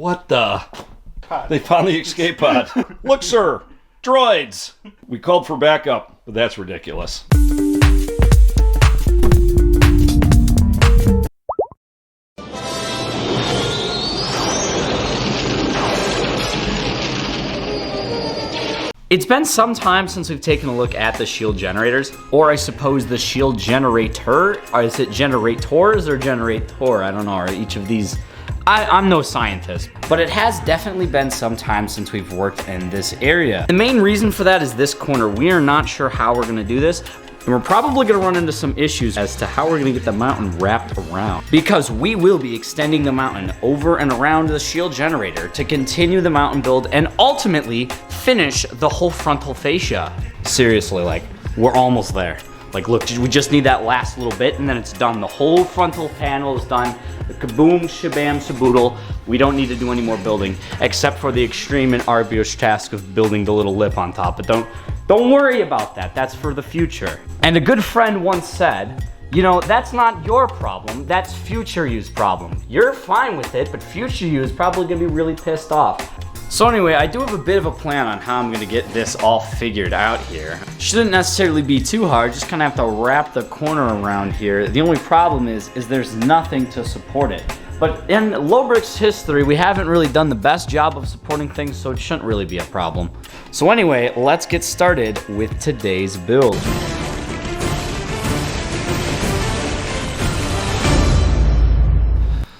What the? They found the escape pod. Look, sir, droids. We called for backup, but that's ridiculous. It's been some time since we've taken a look at the shield generators, or I suppose the shield generator, or is it generators or generator? I don't know, are each of these, I'm no scientist, but it has definitely been some time since we've worked in this area. The main reason for that is this corner. We are not sure how we're gonna do this, and we're probably gonna run into some issues as to how we're gonna get the mountain wrapped around. Because we will be extending the mountain over and around the shield generator to continue the mountain build and ultimately finish the whole frontal fascia. Seriously, like, we're almost there. Like, look, we just need that last little bit and then it's done. The whole frontal panel is done. The kaboom, shabam, shaboodle. We don't need to do any more building, except for the extreme and arduous task of building the little lip on top. But don't worry about that. That's for the future. And a good friend once said, you know, that's not your problem, that's future you's problem. You're fine with it, but future you is probably gonna be really pissed off. So anyway, I do have a bit of a plan on how I'm gonna get this all figured out here. Shouldn't necessarily be too hard, just kind of have to wrap the corner around here. The only problem is there's nothing to support it. But in Lobricks history, we haven't really done the best job of supporting things, so it shouldn't really be a problem. So anyway, let's get started with today's build.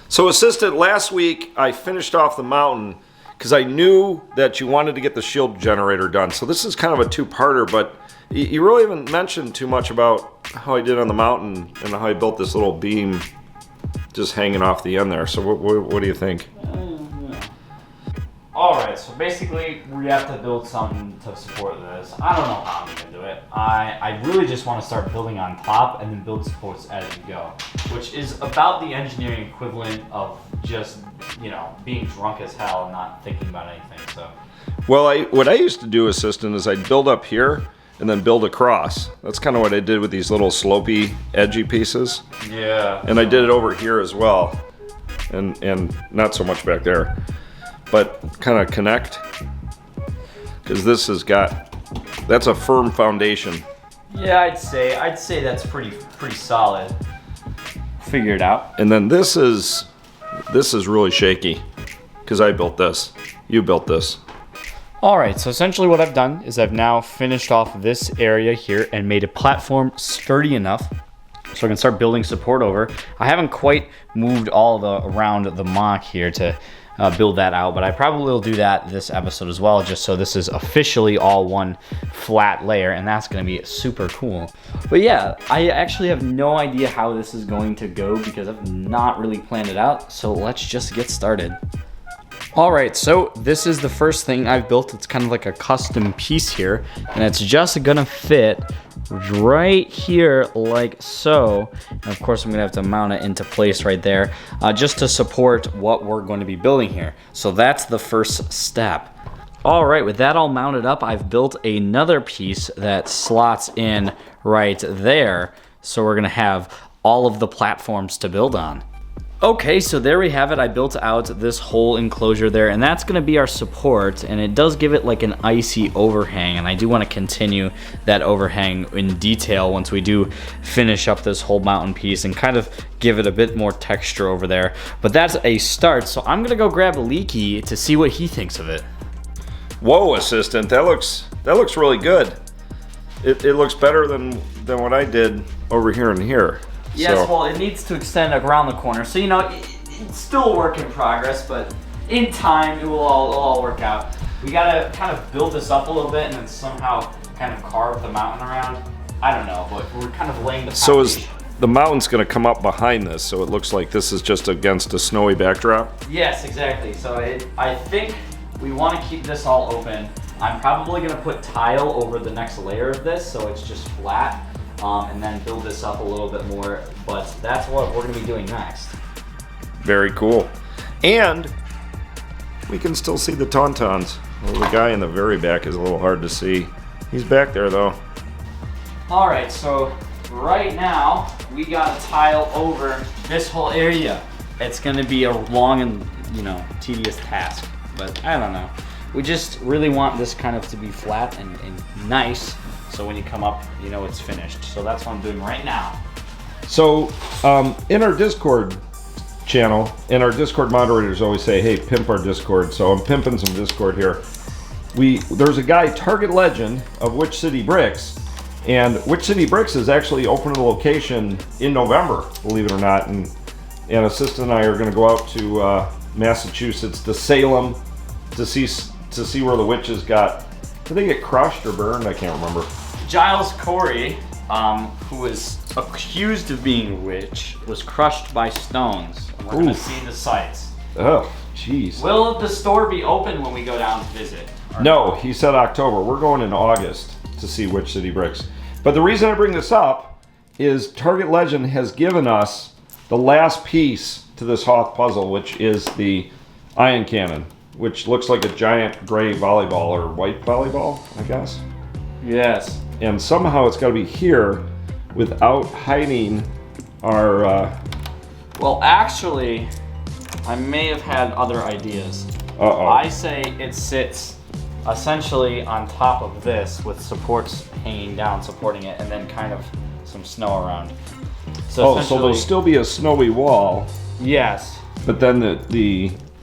So assistant, last week I finished off the mountain because I knew that you wanted to get the shield generator done. So this is kind of a two-parter, but you really haven't mentioned too much about how I did on the mountain and how I built this little beam just hanging off the end there. So what do you think? Alright, so basically we have to build something to support this. I don't know how I'm going to do it. I really just want to start building on top and then build supports as you go, which is about the engineering equivalent of just, you know, being drunk as hell and not thinking about anything. So, well, what I used to do, assistant, is I'd build up here and then build across. That's kind of what I did with these little slopey, edgy pieces. Yeah. And I did it over here as well, and not so much back there. But kind of connect, because this has got, that's a firm foundation. Yeah, I'd say that's pretty solid. Figure it out. And then this is really shaky, because I built this. You built this. All right, so essentially what I've done is I've now finished off this area here and made a platform sturdy enough so I can start building support over. I haven't quite moved all around the MOC here to build that out, but I probably will do that this episode as well, just so this is officially all one flat layer, and that's gonna be super cool. But yeah, I actually have no idea how this is going to go because I've not really planned it out, so let's just get started. All right, so this is the first thing I've built. It's kind of like a custom piece here, and it's just gonna fit right here like so. And of course I'm gonna have to mount it into place right there just to support what we're going to be building here. So that's the first step. All right, with that all mounted up, I've built another piece that slots in right there. So we're gonna have all of the platforms to build on. Okay, so there we have it. I built out this whole enclosure there, and that's gonna be our support, and it does give it like an icy overhang, and I do wanna continue that overhang in detail once we do finish up this whole mountain piece and kind of give it a bit more texture over there. But that's a start, so I'm gonna go grab Leaky to see what he thinks of it. Whoa, assistant, that looks really good. It looks better than what I did over here and here. Yes, well, it needs to extend around the corner. So, you know, it's still a work in progress, but in time, it will all work out. We gotta kind of build this up a little bit and then somehow kind of carve the mountain around. I don't know, but we're kind of laying the foundation. So the mountain's gonna come up behind this, so it looks like this is just against a snowy backdrop? Yes, exactly. So I think we want to keep this all open. I'm probably gonna put tile over the next layer of this, so it's just flat. And then build this up a little bit more, but that's what we're gonna be doing next. Very cool. And we can still see the tauntauns. Well, the guy in the very back is a little hard to see. He's back there though. All right, so right now we got to tile over this whole area. It's gonna be a long and you know, tedious task. But I don't know. We just really want this kind of to be flat and nice, so when you come up, you know it's finished. So that's what I'm doing right now. So in our Discord channel, and our Discord moderators always say, hey, pimp our Discord. So I'm pimping some Discord here. There's a guy, Target Legend of Witch City Bricks, and Witch City Bricks is actually opening a location in November, believe it or not. And Assistant and I are going to go out to Massachusetts, to Salem, to see where the witches got. Did they get crushed or burned? I can't remember. Giles Corey, who was accused of being a witch, was crushed by stones. And we're going to see the sights. Oh, jeez. Will the store be open when we go down to visit? No, he said October. We're going in August to see Witch City Bricks. But the reason I bring this up is Target Legend has given us the last piece to this Hoth puzzle, which is the Ion Canon, which looks like a giant gray volleyball or white volleyball, I guess. Yes. And somehow it's got to be here without hiding our... Well, actually, I may have had other ideas. Uh-oh. I say it sits essentially on top of this with supports hanging down, supporting it, and then kind of some snow around. So there'll still be a snowy wall. Yes. But then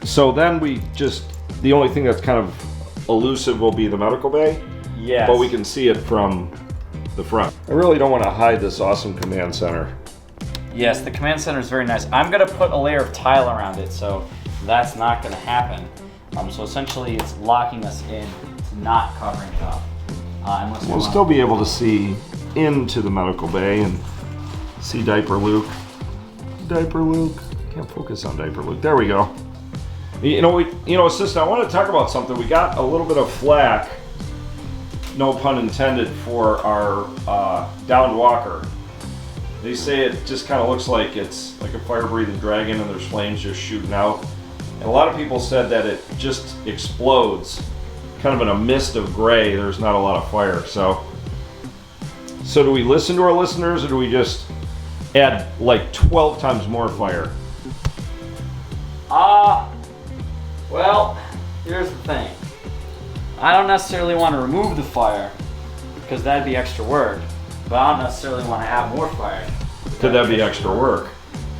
so then the only thing that's kind of elusive will be the medical bay. Yes. But we can see it from the front. I really don't want to hide this awesome command center. Yes, the command center is very nice. I'm going to put a layer of tile around it, so that's not going to happen. So essentially it's locking us in. It's not covering it up. We'll still be able to see into the medical bay and see Diaper Luke. Diaper Luke. Can't focus on Diaper Luke. There we go. You know, Assistant, I want to talk about something. We got a little bit of flack, no pun intended, for our downed walker. They say it just kind of looks like it's like a fire-breathing dragon and there's flames just shooting out. And a lot of people said that it just explodes, kind of in a mist of gray. There's not a lot of fire. So do we listen to our listeners, or do we just add like 12 times more fire? Well, here's the thing. I don't necessarily want to remove the fire, because that'd be extra work. But I don't necessarily want to add more fire. Could that be extra work?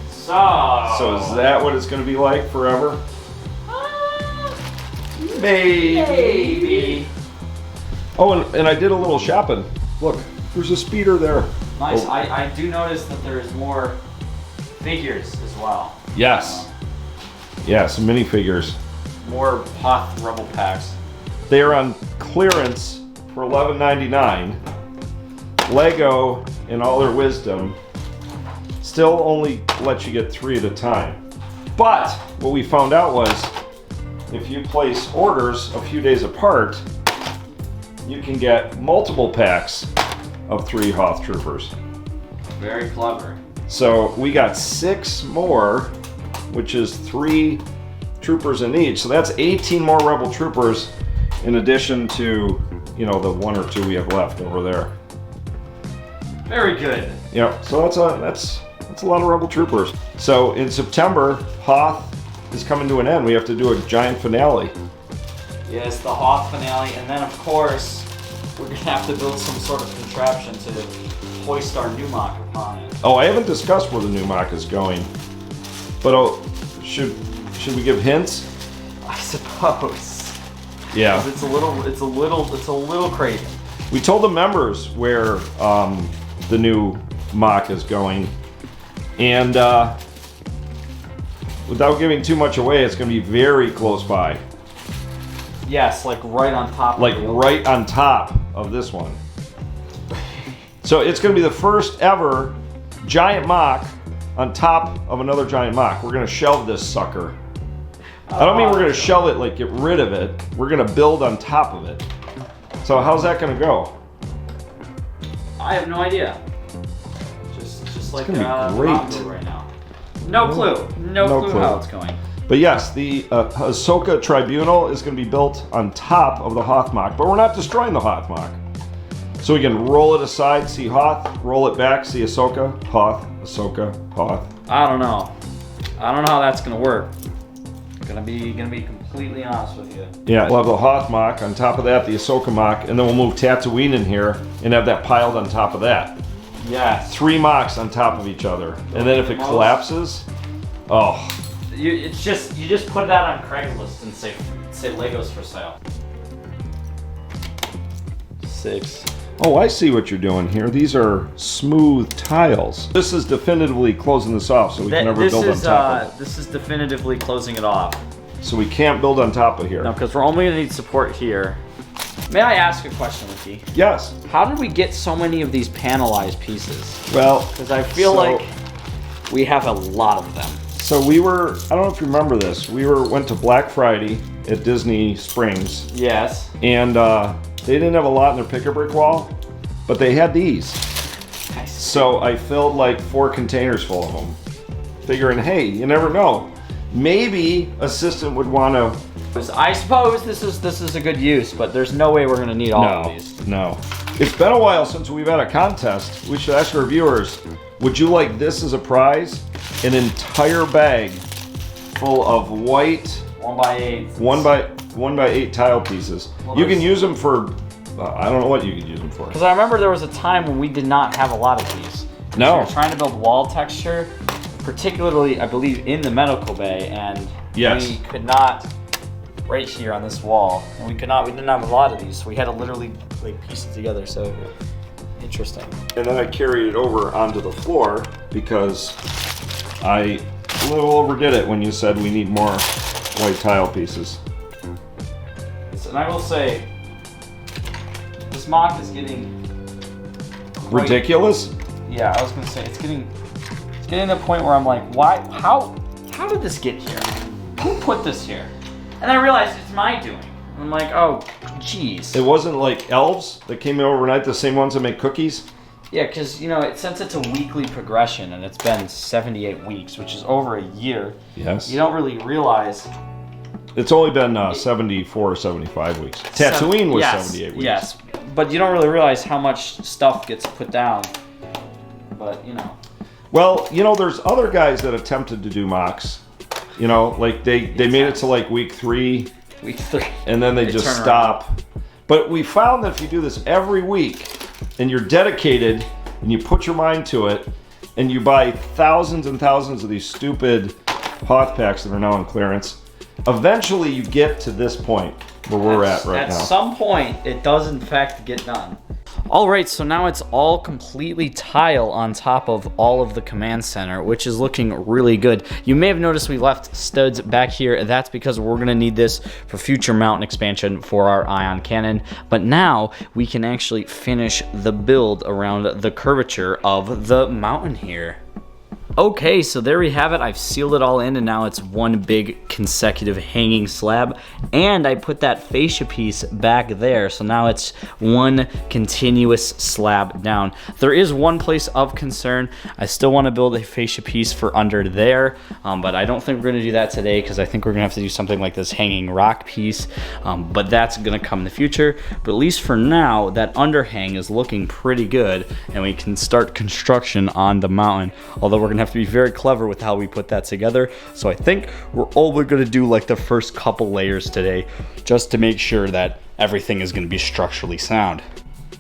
So is that what it's going to be like forever? Maybe. Oh, and I did a little shopping. Look, there's a speeder there. Nice. Oh. I do notice that there's more figures as well. Yes. Yeah, some minifigures. More Hoth Rebel packs. They are on clearance for $11.99. LEGO, in all their wisdom, still only lets you get 3 at a time. But what we found out was, if you place orders a few days apart, you can get multiple packs of 3 Hoth Troopers. Very clever. So we got 6 more, which is 3 troopers in each. So that's 18 more Rebel Troopers in addition to, you know, the 1 or 2 we have left over there. Very good. Yeah, so that's a lot of Rebel Troopers. So in September, Hoth is coming to an end. We have to do a giant finale. Yes, the Hoth Finale, and then of course we're gonna have to build some sort of contraption to hoist our new MOC upon it. Oh, I haven't discussed where the new MOC is going, but should we give hints? I suppose. Yeah. It's a little crazy. We told the members where the new MOC is going, and without giving too much away, it's going to be very close by. Yes, like right on top. Like right on top of this one. So it's going to be the first ever giant MOC on top of another giant MOC. We're going to shelve this sucker. I don't mean we're going to shelve it, like get rid of it. We're going to build on top of it. So how's that going to go? I have no idea. Just like gonna be Rob great. right now. No clue. No clue how it's going. But yes, the Ahsoka Tribunal is going to be built on top of the Hoth MOC, but we're not destroying the Hoth MOC. So we can roll it aside, see Hoth, roll it back, see Ahsoka, Hoth, Ahsoka, Hoth. I don't know how that's going to work. Gonna be completely honest with you. Yeah, we'll have the Hoth MOC, on top of that the Ahsoka MOC, and then we'll move Tatooine in here and have that piled on top of that. Yeah. 3 MOCs on top of each other. And then if it collapses, oh. You just put that on Craigslist and say Legos for sale. 6. Oh, I see what you're doing here. These are smooth tiles. This is definitively closing this off, so we can never build on top of it. This is definitively closing it off. So we can't build on top of here. No, because we're only gonna need support here. May I ask a question, Ricky? Yes. How did we get so many of these panelized pieces? Well, because I feel like we have a lot of them. So we were, I don't know if you remember this, went to Black Friday at Disney Springs. Yes. And they didn't have a lot in their pick-a-brick wall, but they had these. So I filled like 4 containers full of them, figuring, hey, you never know. Maybe assistant would want to. I suppose this is a good use, but there's no way we're gonna need all of these. No. It's been a while since we've had a contest. We should ask our viewers, would you like this as a prize? An entire bag full of white 1x8 1x8 tile pieces. Well, you can use them for, I don't know what you could use them for. Because I remember there was a time when we did not have a lot of these. No. We were trying to build wall texture, particularly, I believe, in the medical bay, and we could not, right here on this wall, and we didn't have a lot of these, so we had to literally like piece it together, so interesting. And then I carried it over onto the floor because I a little overdid it when you said we need more white tile pieces. And I will say, this MOC is getting ridiculous. Yeah, I was gonna say it's getting to the point where I'm like, why? How did this get here? Who put this here? And I realized it's my doing. I'm like, oh, jeez. It wasn't like elves that came in overnight, the same ones that make cookies. Yeah, because since it's a weekly progression and it's been 78 weeks, which is over a year. Yes. You don't really realize. It's only been 74 or 75 weeks. Tatooine was 78 weeks. Yes, but you don't really realize how much stuff gets put down. But, Well, there's other guys that attempted to do MOCs. Like they made it to like week 3. Week 3. And then they just stop. But we found that if you do this every week and you're dedicated and you put your mind to it and you buy thousands and thousands of these stupid Hoth packs that are now on clearance, eventually you get to this point where we're at right now. At some point, it does in fact get done. All right, so now it's all completely tile on top of all of the command center, which is looking really good. You may have noticed we left studs back here. That's because we're gonna need this for future mountain expansion for our Ion Canon. But now we can actually finish the build around the curvature of the mountain here. Okay, so there we have it. I've sealed it all in, and now it's one big consecutive hanging slab. And I put that fascia piece back there, so now it's one continuous slab down. There is one place of concern. I still want to build a fascia piece for under there, but I don't think we're going to do that today because I think we're going to have to do something like this hanging rock piece, but that's going to come in the future. But at least for now, that underhang is looking pretty good, and we can start construction on the mountain, although we're going to have to be very clever with how we put that together. So I think we're only going to do like the first couple layers today just to make sure that everything is going to be structurally sound.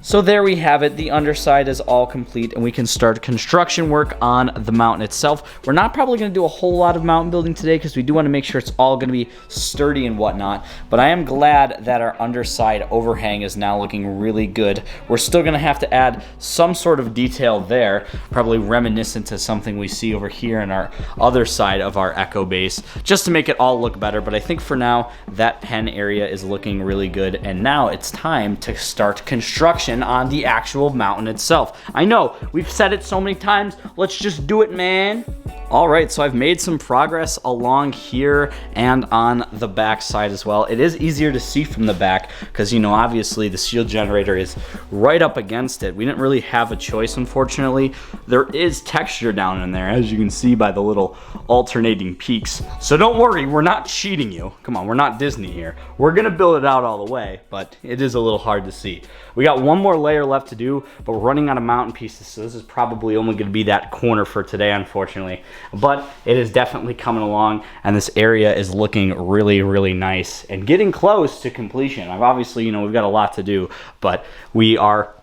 So there we have it. The underside is all complete and we can start construction work on the mountain itself. We're not probably going to do a whole lot of mountain building today because we do want to make sure it's all going to be sturdy and whatnot. But I am glad that our underside overhang is now looking really good. We're still going to have to add some sort of detail there, probably reminiscent to something we see over here in our other side of our echo base, just to make it all look better. But I think for now, that pen area is looking really good. And now it's time to start construction on the actual mountain itself. I know, we've said it so many times, let's just do it, man. All right, so I've made some progress along here and on the back side as well. It is easier to see from the back because, you know, obviously the shield generator is right up against it. We didn't really have a choice, unfortunately. There is texture down in there, as you can see by the little alternating peaks. So don't worry, we're not cheating you. Come on, we're not Disney here. We're gonna build it out all the way, but it is a little hard to see. We got one more layer left to do, but we're running out of mountain pieces, so this is probably only gonna be that corner for today, unfortunately. but it is definitely coming along, and this area is looking really, really nice and getting close to completion. I've obviously, we've got a lot to do, but we are,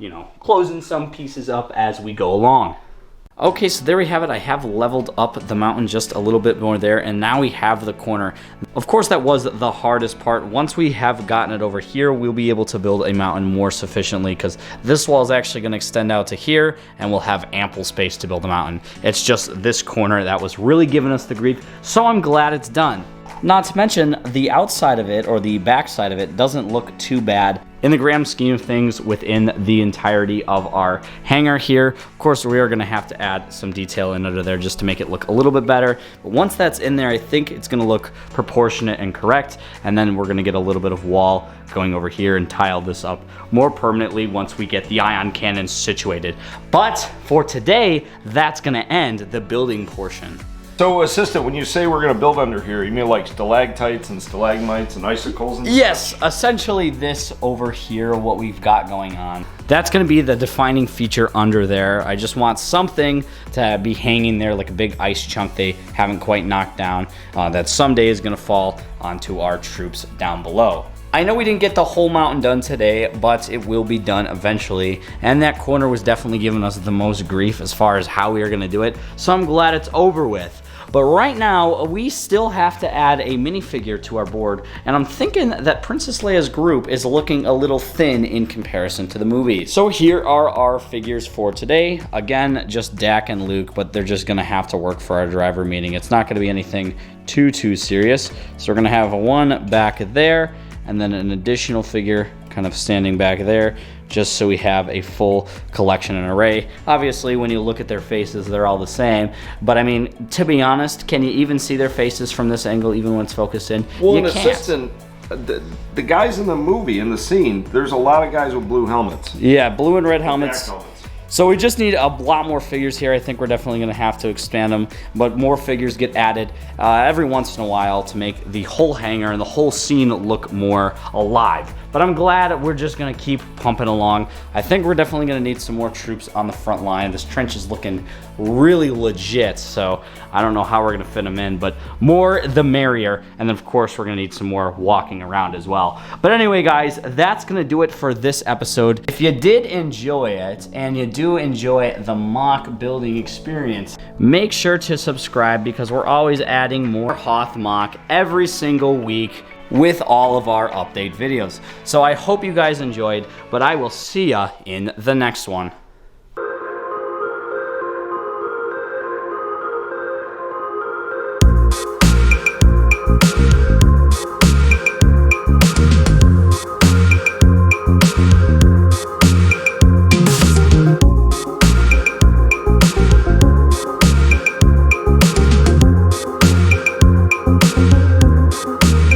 closing some pieces up as we go along. Okay, so there we have it. I have leveled up the mountain just a little bit more there, and now we have the corner. Of course, that was the hardest part. Once we have gotten it over here, we'll be able to build a mountain more sufficiently, because this wall is actually going to extend out to here, and we'll have ample space to build a mountain. It's just this corner that was really giving us the grief, so I'm glad it's done. Not to mention, the outside of it, or the back side of it, doesn't look too bad in the grand scheme of things within the entirety of our hangar here. Of course, we are going to have to add some detail in under there just to make it look a little bit better. But once that's in there, I think it's going to look proportionate and correct. And then we're going to get a little bit of wall going over here and tile this up more permanently once we get the Ion Canon situated. But for today, that's going to end the building portion. So, Assistant, when you say we're going to build under here, you mean like stalactites and stalagmites and icicles and Yes, essentially this over here, what we've got going on. That's going to be the defining feature under there. I just want something to be hanging there like a big ice chunk they haven't quite knocked down that someday is going to fall onto our troops down below. I know we didn't get the whole mountain done today, but it will be done eventually. And that corner was definitely giving us the most grief as far as how we are going to do it. So I'm glad it's over with. But right now, we still have to add a minifigure to our board, and I'm thinking that Princess Leia's group is looking a little thin in comparison to the movie. So here are our figures for today. Again, just Dak and Luke, but they're just gonna have to work for our driver meeting. It's not gonna be anything too serious. So we're gonna have one back there, and then an additional figure kind of standing back there, just so we have a full collection and array. Obviously, when you look at their faces, they're all the same. But I mean, to be honest, can you even see their faces from this angle, even when it's focused in? Well, you an can't. Assistant, the guys in the movie, in the scene, there's a lot of guys with blue helmets. Yeah, blue and red helmets. Black helmets. So we just need a lot more figures here. I think we're definitely going to have to expand them, but more figures get added every once in a while to make the whole hangar and the whole scene look more alive. But I'm glad we're just going to keep pumping along. I think we're definitely going to need some more troops on the front line. This trench is looking really legit, so I don't know how we're going to fit them in, but more the merrier. And then, of course, we're going to need some more walking around as well. But anyway, guys, that's going to do it for this episode. If you did enjoy it, and you do enjoy the MOC building experience, make sure to subscribe, because we're always adding more Hoth MOC every single week with all of our update videos. So I hope you guys enjoyed, but I will see ya in the next one.